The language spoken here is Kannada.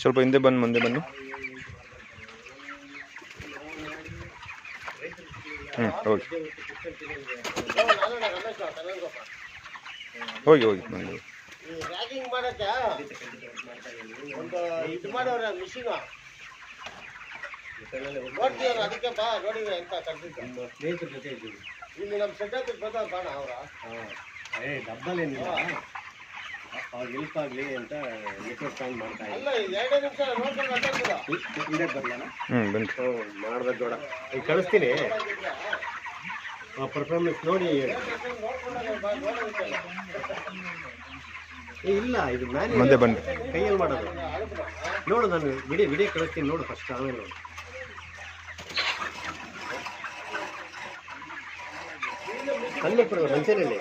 ಸ್ವಲ್ಪ ಹಿಂದೆ ಬನ್ನಿ, ಮುಂದೆ ಬನ್ನಿ. ಹೋಗಿ ಹೋಗಿ ಹೋಗಿ ಬನ್ನಿ. ರ್ಯಾಗಿಂಗ್ ಮಾಡಕ್ಕೆ ಒಂದು ಇದು ಮಾಡೋರ ಮಿಷಿನ್ ನೋಡ್ತೀವ್ರ, ಅದಕ್ಕೆ ಬಾ ನೋಡಿದ್ರೆ ಅಂತ ಕರ್ಸಿದ್ದು. ಸ್ನೇಹಿತರ ಜೊತೆ ಇದ್ದೀವಿ ಇಲ್ಲಿ ನಮ್ಮ ಸೆಟಪ್ ಬರ್ತಾವ ಕಾಣ ಅವರ ಡಬ್ಬಲೇನಿಲ್ಲ, ಅವ್ರಿಗೆ ಹೆಲ್ಪ್ ಆಗಲಿ ಅಂತ ನೆಟ್ವರ್ಕ್ ಆನ್ ಮಾಡ್ತಾ ಇದ್ದೀವಿ. ಅಲ್ಲ ಇದು 2 ನಿಮಿಷ ನೋಡ್ಕೊಂಡು ಇದೇ ಬರಲ್ಲ. ಬನ್ನಿ ಮಾಡ್ಬೇಕು ಬೇಡ, ಈಗ ಕಳಿಸ್ತೀನಿ. ಪರ್ಫಾರ್ಮೆನ್ಸ್ ನೋಡಿ ಇಲ್ಲ, ಇದು ಮುಂದೆ ಬನ್ನಿ. ಕೈಯಲ್ಲಿ ಮಾಡೋದು ನೋಡು. ನಾನು ವಿಡಿಯೋ ಕಳಿಸ್ತೀನಿ ನೋಡು ಫಸ್ಟ್, ಆಮೇಲೆ ನೋಡು. ಅಲ್ಲೇ ಮನುಷ್ಯನಲ್ಲಿ